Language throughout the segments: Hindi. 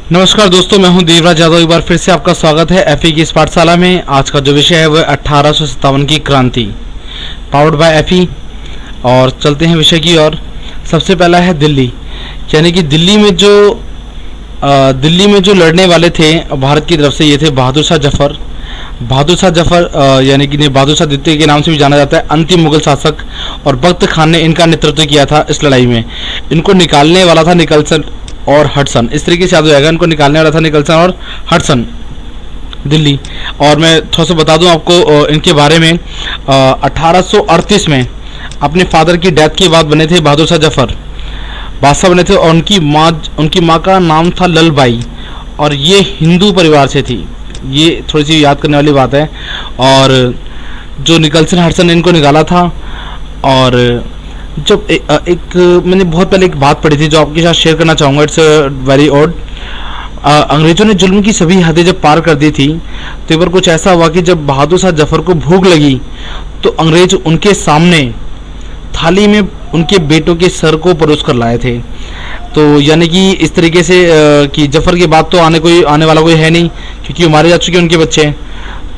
नमस्कार दोस्तों, मैं हूं देवराज यादव। एक बार फिर से आपका स्वागत है एफई की इस पाठशाला में। आज का जो विषय है वह 1857 की क्रांति, पावर्ड बाय एफई। और चलते हैं विषय की ओर। सबसे पहला है दिल्ली, यानी कि दिल्ली में जो लड़ने वाले थे भारत की तरफ से, ये थे बहादुर शाह जफर। बहादुर शाह जफर यानी कि बहादुर शाह द्वितीय के नाम से भी जाना जाता है, अंतिम मुगल शासक। और बख्त खान ने इनका नेतृत्व किया था इस लड़ाई में। इनको निकालने वाला था निकलसन और हडसन, इस तरीके से याद हो जाएगा। इनको निकालने वाला था निकलसन और हडसन, दिल्ली। और मैं थोड़ा सा बता दूं आपको इनके बारे में। 1838 में अपने फादर की डेथ के बाद बने थे बहादुर शाह जफर, बादशाह बने थे। और उनकी माँ का नाम था ललबाई, और ये हिंदू परिवार से थी। ये थोड़ी सी याद करने वाली बात है। और जो निकलसन हडसन ने इनको निकाला था। और जब मैंने बहुत पहले एक बात पढ़ी थी जो आपके साथ शेयर करना चाहूँगा। It's very odd. अंग्रेजों ने जुल्म की सभी हदें जब पार कर दी थी, तो एक बार कुछ ऐसा हुआ कि जब बहादुर शाह जफर को भूख लगी तो अंग्रेज उनके सामने थाली में उनके बेटों के सर को परोस कर लाए थे। तो यानी कि इस तरीके से कि जफर के बाद तो आने वाला कोई है नहीं, क्योंकि मारे जा चुके उनके बच्चे।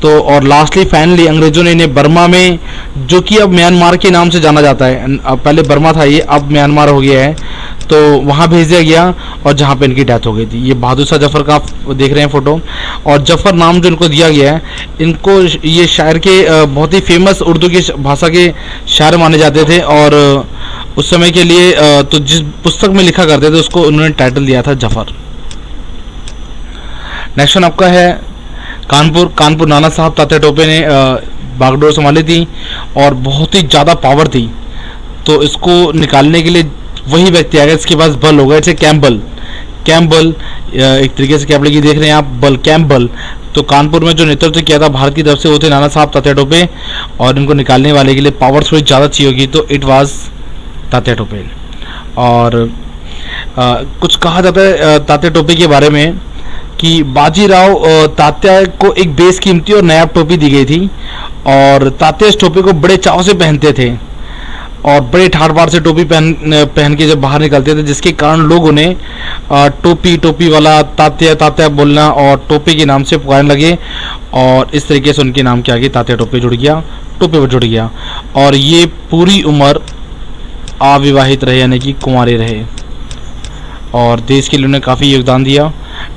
तो और लास्टली फाइनली अंग्रेजों ने इन्हें बर्मा में, जो कि अब म्यांमार के नाम से जाना जाता है, अब पहले बर्मा था ये, अब म्यांमार हो गया है, तो वहाँ भेज दिया गया। और जहाँ पे इनकी डेथ हो गई थी। ये बहादुर शाह जफर का आप देख रहे हैं फोटो। और जफर नाम जो इनको दिया गया है, इनको ये शायर के बहुत ही फेमस उर्दू की भाषा के शायर माने जाते थे। और उस समय के लिए तो जिस पुस्तक में लिखा करते थे उसको उन्होंने टाइटल दिया था जफर। नेक्स्ट वन आपका है कानपुर नाना साहब तात्या टोपे ने बागडोर संभाली थी और बहुत ही ज़्यादा पावर थी। तो इसको निकालने के लिए वही व्यक्ति आ गया, इसके पास बल होगा। इसे कैम्पबेल एक तरीके से कैम्पबेल की देख रहे हैं आप, बल कैम्पबेल। तो कानपुर में जो नेतृत्व किया था भारत की तरफ से वो थे नाना साहब तात्या टोपे। और इनको निकालने वाले के लिए पावर थोड़ी ज़्यादा चाहिए होगी, तो इट वाज तात्या टोपे। और कुछ कहा जाता है तात्या टोपे के बारे में कि बाजीराव तात्या को एक बेशकीमती और नायाब टोपी दी गई थी। और तात्या इस टोपी को बड़े चाव से पहनते थे और बड़े ठाट बार से टोपी पहन के जब बाहर निकलते थे, जिसके कारण लोग उन्हें टोपी वाला तात्या बोलना और टोपी के नाम से पुकारने लगे। और इस तरीके से उनके नाम के आगे तात्या टोपे जुड़ गया। और ये पूरी उम्र अविवाहित रहे, यानी कि कुंवारे रहे, और देश के लिए उन्होंने काफ़ी योगदान दिया।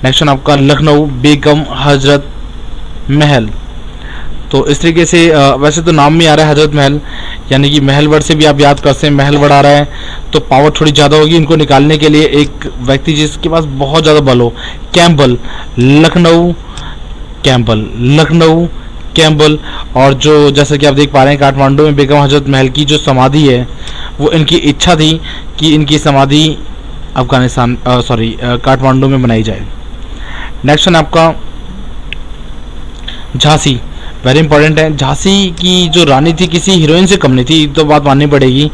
नेक्स्ट आपका लखनऊ बेगम हजरत महल। तो इस तरीके से वैसे तो नाम में आ रहा है हजरत महल, यानी कि महल वर्ड से भी आप याद कर सकते हैं, महल वर्ड आ रहा है तो पावर थोड़ी ज़्यादा होगी। इनको निकालने के लिए एक व्यक्ति जिसके पास बहुत ज़्यादा बल हो, कैम्पबेल, लखनऊ कैम्पबेल। और जो जैसा कि आप देख पा रहे हैं, काठमांडू में बेगम हजरत महल की जो समाधि है, वो इनकी इच्छा थी कि इनकी समाधि काठमांडू में बनाई जाए। नेक्स्ट है आपका झांसी, वेरी इंपॉर्टेंट है। झांसी की जो रानी थी किसी हीरोइन से कम नहीं थी, तो बात माननी पड़ेगी।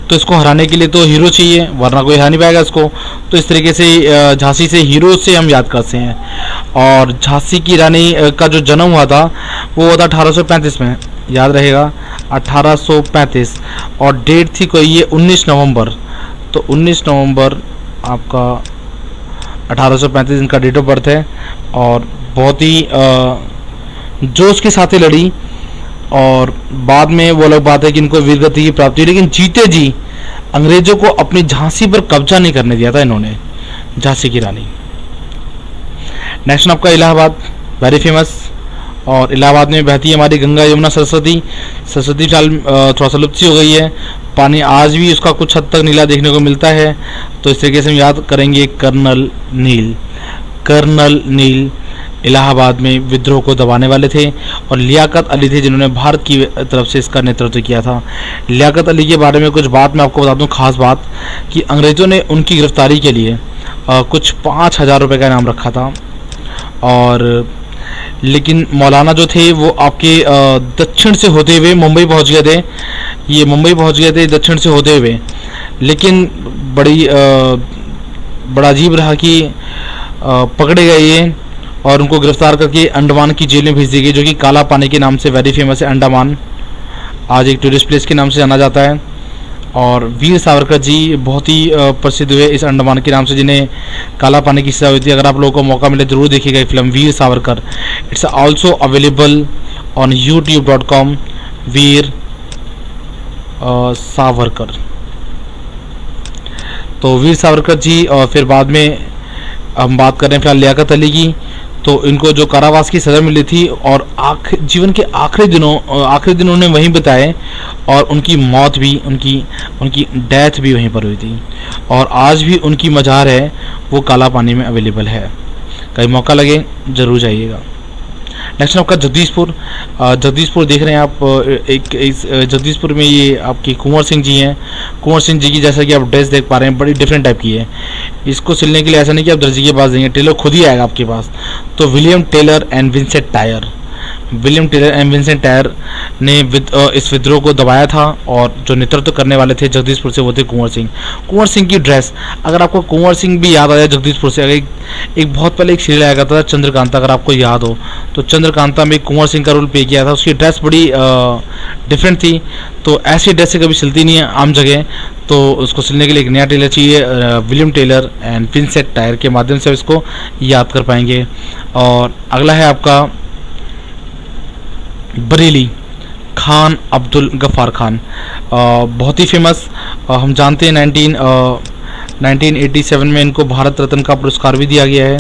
तो इसको हराने के लिए तो हीरो चाहिए, वरना कोई हरा नहीं पाएगा इसको। तो इस तरीके से झांसी से हीरो से हम याद करते हैं। और झांसी की रानी का जो जन्म हुआ था वो हुआ था 1835 में, याद रहेगा 1835। और डेट थी कोई ये 19 नवंबर। तो 19 नवंबर आपका 1835 इनका डेट ऑफ बर्थ है। और बहुत ही जोश के साथ ही लड़ी। और बाद में वो अलग बात है कि इनको वीरगति की प्राप्ति हुई, लेकिन जीते जी अंग्रेजों को अपनी झांसी पर कब्जा नहीं करने दिया था इन्होंने, झांसी की रानी। नेक्स्ट आपका इलाहाबाद, वेरी फेमस। और इलाहाबाद में बहती है हमारी गंगा यमुना सरस्वती फिलहाल थोड़ा सा लुप्त हो गई है। पानी आज भी उसका कुछ हद तक नीला देखने को मिलता है। तो इस तरीके से हम याद करेंगे कर्नल नील इलाहाबाद में विद्रोह को दबाने वाले थे। और लियाकत अली थे जिन्होंने भारत की तरफ से इसका नेतृत्व किया था। लियाकत अली के बारे में कुछ बात मैं आपको बता दूं, खास बात, कि अंग्रेज़ों ने उनकी गिरफ्तारी के लिए कुछ 5,000 रुपये का इनाम रखा था। और लेकिन मौलाना जो थे वो आपके दक्षिण से होते हुए मुंबई पहुंच गए थे। ये मुंबई पहुंच गए थे दक्षिण से होते हुए, लेकिन बड़ा अजीब रहा कि पकड़े गए ये और उनको गिरफ्तार करके अंडमान की जेल में भेज दी गई, जो कि काला पानी के नाम से वेरी फेमस है। अंडमान आज एक टूरिस्ट प्लेस के नाम से जाना जाता है। और वीर सावरकर जी बहुत ही प्रसिद्ध हुए इस अंडमान के नाम से, जिन्हें काला पानी की सजा हुई थी। अगर आप लोगों को मौका मिले जरूर देखिएगा ये film Veer Savarkar. It's also available on youtube.com Veer Savarkar. तो वीर सावरकर जी, और फिर बाद में हम बात कर रहे हैं फिलहाल लियाकत अली की। तो इनको जो कारावास की सज़ा मिली थी और जीवन के आखिरी दिनों ने वहीं बिताए, और उनकी मौत भी उनकी डेथ भी वहीं पर हुई थी, और आज भी उनकी मज़ार है वो काला पानी में अवेलेबल है। कहीं मौका लगे ज़रूर जाइएगा। नेक्स्ट आपका जगदीशपुर देख रहे हैं आप। जगदीशपुर में ये आपकी कुंवर सिंह जी हैं। कुंवर सिंह जी की जैसा कि आप ड्रेस देख पा रहे हैं बड़ी डिफरेंट टाइप की है। इसको सिलने के लिए ऐसा नहीं कि आप दर्जी के पास देंगे, टेलर खुद ही आएगा आपके पास। तो William Taylor and Vincent Eyre ने इस विद्रोह को दबाया था, और जो नेतृत्व करने वाले थे जगदीशपुर से वो थे कुंवर सिंह की ड्रेस। अगर आपको कुंवर सिंह भी याद आ जाए जगदीशपुर से, अगर एक बहुत पहले एक सीरियल आया करता था चंद्रकांता, अगर आपको याद हो तो चंद्रकांता में कुंवर सिंह का रोल प्ले किया था। उसकी ड्रेस बड़ी डिफरेंट थी। तो ऐसी ड्रेस से कभी सिलती नहीं है आम जगह, तो उसको सिलने के लिए एक नया टेलर चाहिए। William Taylor and Vincent Eyre के माध्यम से इसको याद कर पाएंगे। और अगला है आपका बरेली, खान अब्दुल गफ्फार खान। बहुत ही फेमस, हम जानते हैं 1987 में इनको भारत रत्न का पुरस्कार भी दिया गया है।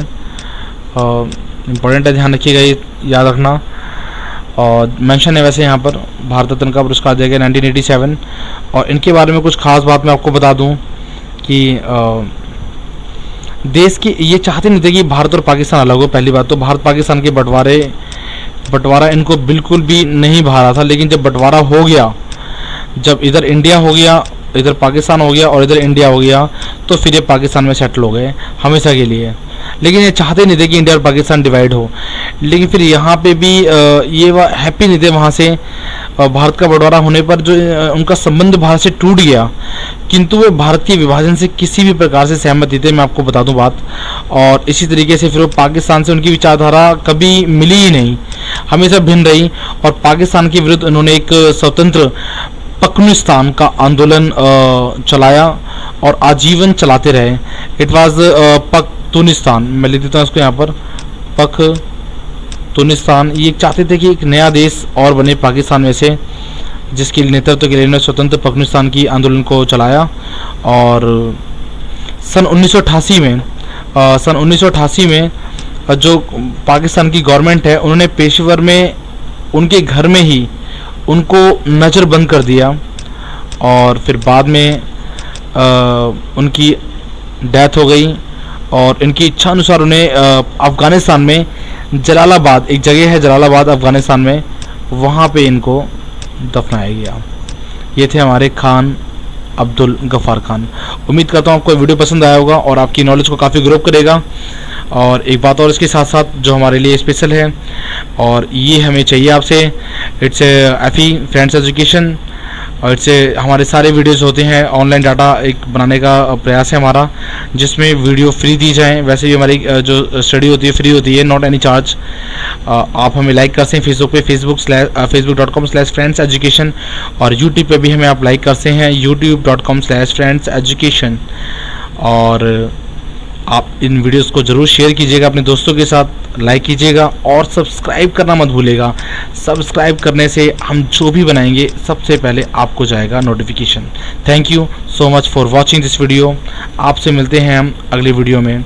इम्पोर्टेंट है, ध्यान रखिएगा, ये याद रखना। और मेंशन है वैसे यहाँ पर भारत रत्न का पुरस्कार दिया गया 1987। और इनके बारे में कुछ खास बात मैं आपको बता दूँ कि देश की ये चाहते नहीं थे कि भारत और पाकिस्तान अलग हो। पहली बात तो भारत पाकिस्तान के बंटवारा इनको बिल्कुल भी नहीं भा रहा था। लेकिन जब बंटवारा हो गया, जब इधर इंडिया हो गया, इधर पाकिस्तान हो गया और इधर इंडिया हो गया, तो फिर ये पाकिस्तान में सेटल हो गए हमेशा के लिए। लेकिन ये चाहते नहीं थे कि इंडिया और पाकिस्तान डिवाइड हो। लेकिन फिर यहाँ पे भी ये हैप्पी नहीं थे वहाँ से भारत का बंटवारा होने पर, जो उनका संबंध भारत से टूट गया। किंतु वे भारत के विभाजन से किसी भी प्रकार से सहमत थे, मैं आपको बता दूं बात। और इसी तरीके से फिर वो पाकिस्तान से उनकी विचारधारा कभी मिली ही नहीं, हमेशा भिन्न रही। और पाकिस्तान के विरुद्ध उन्होंने एक स्वतंत्र पख्तूनिस्तान का आंदोलन चलाया और आजीवन चलाते रहे। इट वाज पख्तूनिस्तान, मैं लिख देता हूँ इसको यहाँ पर, पख्तूनिस्तान। ये चाहते थे कि एक नया देश और बने पाकिस्तान में से, जिसके नेतृत्व के लिए उन्होंने स्वतंत्र पख्तूनिस्तान की आंदोलन को चलाया। और सन 1988 में जो पाकिस्तान की गवर्नमेंट है, उन्होंने पेशेवर में उनके घर में ही उनको नज़रबंद कर दिया। और फिर बाद में उनकी डेथ हो गई। और इनकी इच्छा अनुसार उन्हें अफ़गानिस्तान में जलालाबाद, एक जगह है जलालाबाद अफ़गानिस्तान में, वहाँ पे इनको दफनाया गया। ये थे हमारे खान अब्दुल गफ्फार खान। उम्मीद करता हूँ आपको वीडियो पसंद आया होगा और आपकी नॉलेज को काफ़ी ग्रो करेगा। और एक बात और इसके साथ साथ जो हमारे लिए स्पेशल है, और ये हमें चाहिए आपसे, इट्स FE फ्रेंड्स एजुकेशन। और इससे हमारे सारे वीडियोस होते हैं, ऑनलाइन डाटा एक बनाने का प्रयास है हमारा, जिसमें वीडियो फ्री दी जाए। वैसे भी हमारी जो स्टडी होती है फ्री होती है, नॉट एनी चार्ज। आप हमें लाइक कर सकते हैं फेसबुक पे, facebook.com/friendseducation, और यूट्यूब पे भी हमें आप लाइक कर सकते हैं, youtube.com/friendseducation। और आप इन वीडियोस को ज़रूर शेयर कीजिएगा अपने दोस्तों के साथ, लाइक कीजिएगा और सब्सक्राइब करना मत भूलिएगा। सब्सक्राइब करने से हम जो भी बनाएंगे सबसे पहले आपको जाएगा notification. Thank you so much for watching this video. आपसे मिलते हैं हम अगली वीडियो में।